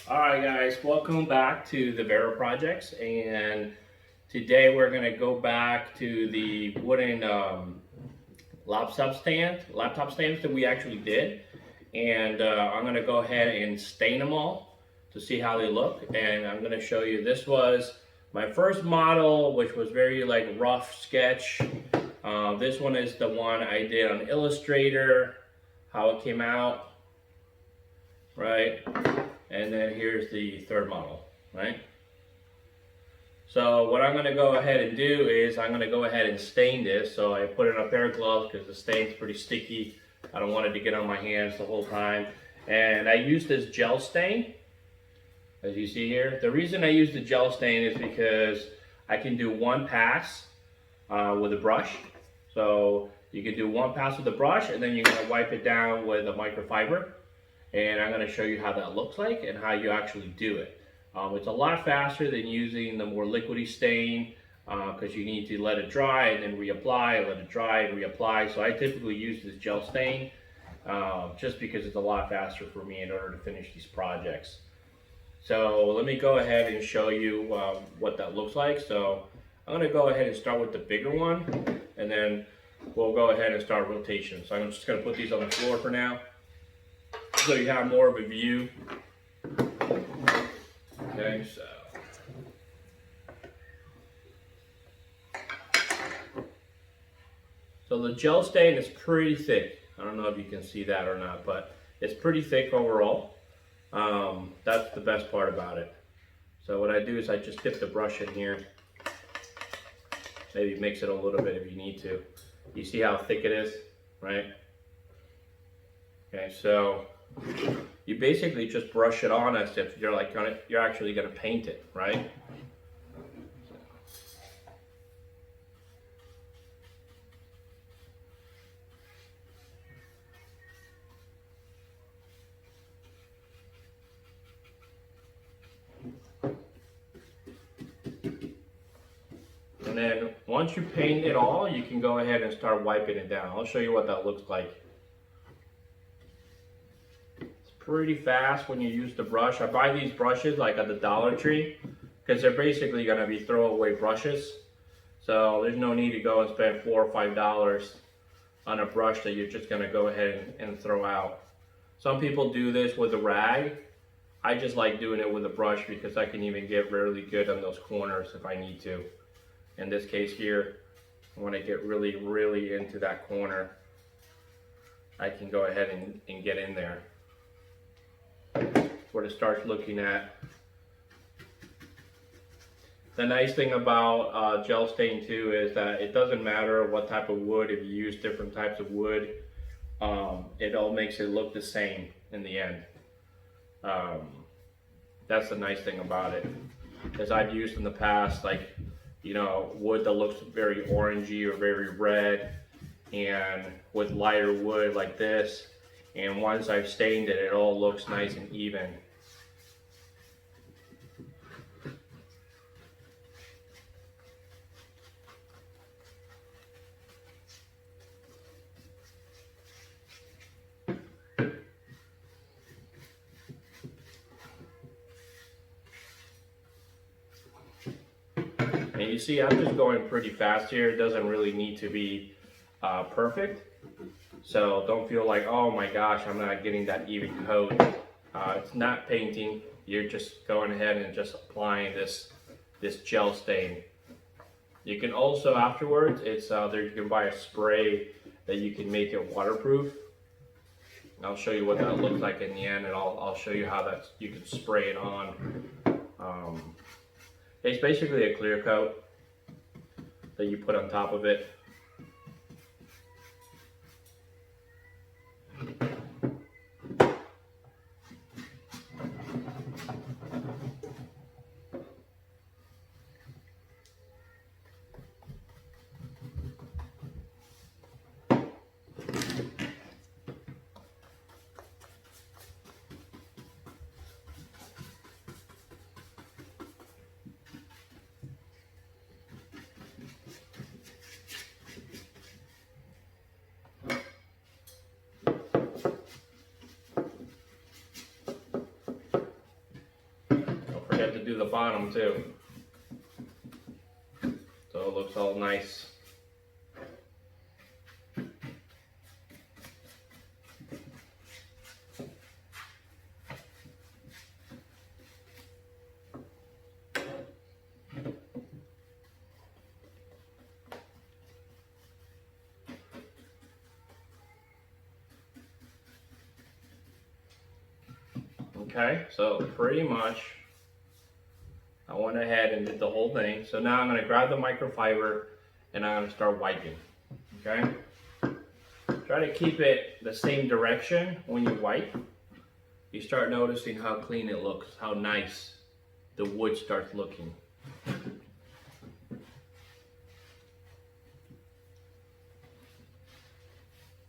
Alright guys, welcome back to the Vero projects, and today we're going to go back to the wooden laptop stands that we actually did, and I'm going to go ahead and stain them all to see how they look. And I'm going to show you, this was my first model, which was very like rough sketch. This one is the one I did on Illustrator, how it came out, right? And then here's the third model, right? So what I'm going to go ahead and do is I'm going to go ahead and stain this. So I put in a pair of gloves because the stain's pretty sticky. I don't want it to get on my hands the whole time. And I use this gel stain, as you see here. The reason I use the gel stain is because I can do one pass with a brush. So you can do one pass with the brush, and then you're going to wipe it down with a microfiber. And I'm going to show you how that looks like and how you actually do it. It's a lot faster than using the more liquidy stain because you need to let it dry and then reapply, let it dry and reapply. So I typically use this gel stain just because it's a lot faster for me in order to finish these projects. So let me go ahead and show you what that looks like. So I'm going to go ahead and start with the bigger one, and then we'll go ahead and start rotation. So I'm just going to put these on the floor for now, so you have more of a view. Okay, so the gel stain is pretty thick. I don't know if you can see that or not, but it's pretty thick overall. That's the best part about it. So what I do is I just dip the brush in here. Maybe mix it a little bit if you need to. You see how thick it is, right? Okay, so you basically just brush it on as if you're like you're actually gonna paint it, right? And then once you paint it all, you can go ahead and start wiping it down. I'll show you what that looks like. Pretty fast when you use the brush. I buy these brushes like at the Dollar Tree because they're basically going to be throwaway brushes. So there's no need to go and spend $4 or $5 on a brush that you're just going to go ahead and throw out. Some people do this with a rag. I just like doing it with a brush because I can even get really good on those corners if I need to. In this case here, when I get really into that corner, I can go ahead and get in there. Where it starts looking at. The nice thing about gel stain too is that it doesn't matter what type of wood. If you use different types of wood, it all makes it look the same in the end. That's the nice thing about it. As I've used in the past, like, you know, wood that looks very orangey or very red, and with lighter wood like this, and once I've stained it, it all looks nice and even. And you see, I'm just going pretty fast here. It doesn't really need to be perfect. So don't feel like, oh my gosh, I'm not getting that even coat. It's not painting. You're just going ahead and just applying this gel stain. You can also afterwards, there you can buy a spray that you can make it waterproof. I'll show you what that looks like in the end, and I'll show you how you can spray it on. It's basically a clear coat that you put on top of it. do the bottom too. So it looks all nice. Okay, so pretty much I went ahead and did the whole thing. So now I'm going to grab the microfiber and I'm going to start wiping. Okay, try to keep it the same direction when you wipe. You start noticing how clean it looks, how nice the wood starts looking.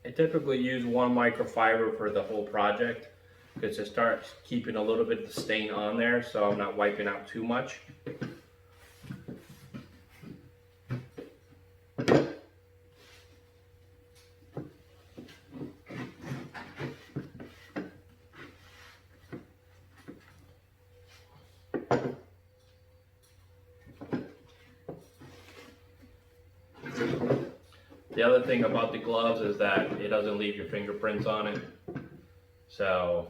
I typically use one microfiber for the whole project, because it starts keeping a little bit of the stain on there, so I'm not wiping out too much. The other thing about the gloves is that it doesn't leave your fingerprints on it. So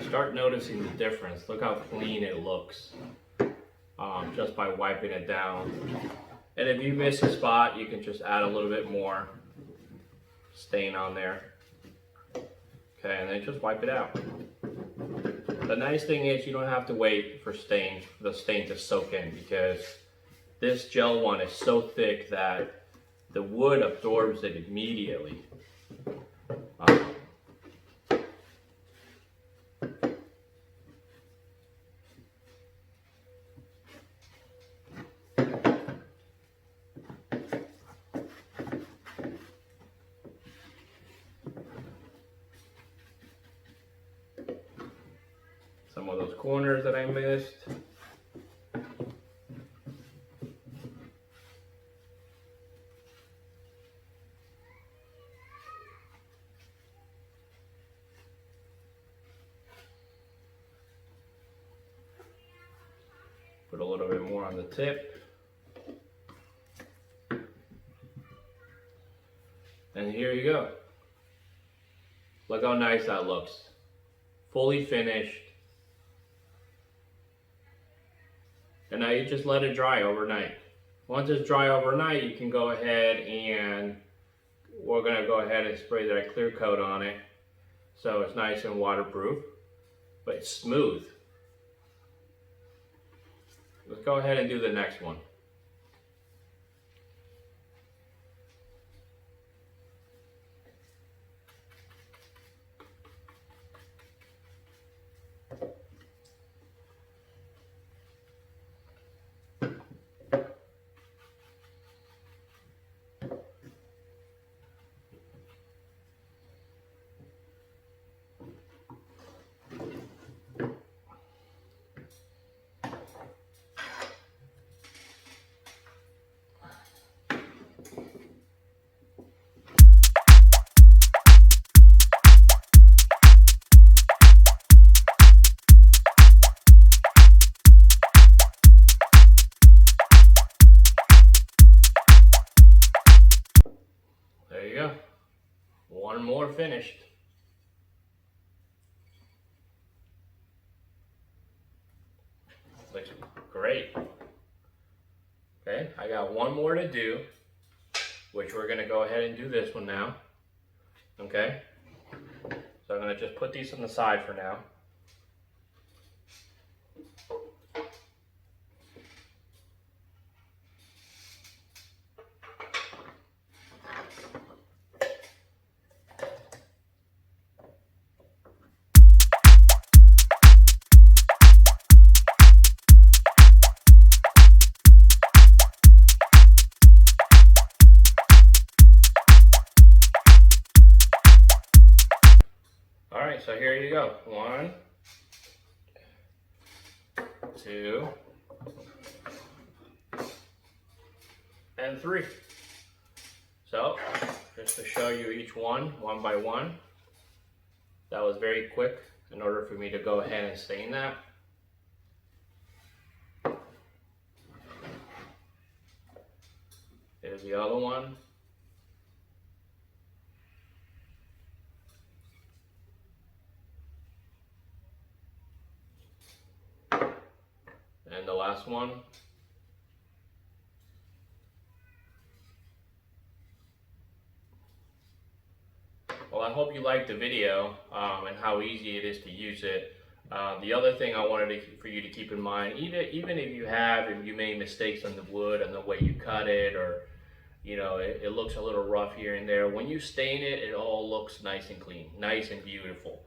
start noticing the difference. Look how clean it looks just by wiping it down. And if you miss a spot, you can just add a little bit more stain on there. Okay, and then just wipe it out. The nice thing is you don't have to wait for the stain to soak in, because this gel one is so thick that the wood absorbs it immediately. Some of those corners that I missed. Put a little bit more on the tip. And here you go. Look how nice that looks. Fully finished. And now you just let it dry overnight. Once it's dry overnight, you can go ahead and we're gonna go ahead and spray that clear coat on it. So it's nice and waterproof, but it's smooth. Let's go ahead and do the next one. There you go. One more finished. Looks great. Okay, I got one more to do, which we're gonna go ahead and do this one now. Okay, so I'm gonna just put these on the side for now. so here you go. 1, 2, and 3. So, just to show you each one by one. That was very quick in order for me to go ahead and stain that. Here's the other one. And the last one. Well, I hope you liked the video and how easy it is to use it. The other thing I wanted for you to keep in mind, even if you made mistakes on the wood and the way you cut it, or it looks a little rough here and there, when you stain it, it all looks nice and clean, nice and beautiful.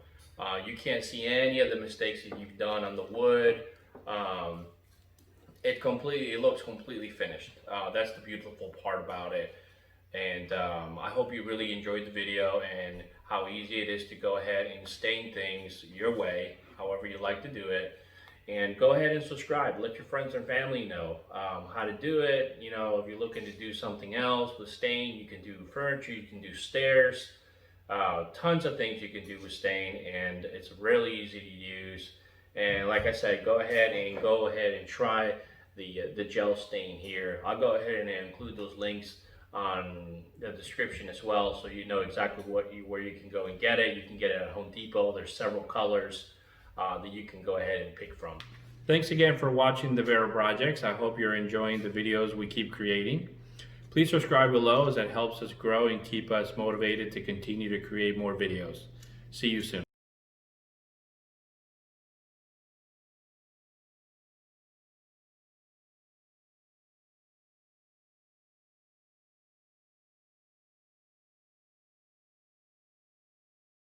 You can't see any of the mistakes that you've done on the wood. It looks completely finished. That's the beautiful part about it. And I hope you really enjoyed the video and how easy it is to go ahead and stain things your way, however you like to do it. And go ahead and subscribe. Let your friends and family know how to do it. If you're looking to do something else with stain, you can do furniture, you can do stairs, tons of things you can do with stain, and it's really easy to use. And like I said, go ahead and try the gel stain here. I'll go ahead and include those links on the description as well, so you know exactly where you can go and get it. You can get it at Home Depot. There's several colors that you can go ahead and pick from. Thanks again for watching the Vara Projects. I hope you're enjoying the videos we keep creating. Please subscribe below, as that helps us grow and keep us motivated to continue to create more videos. See you soon.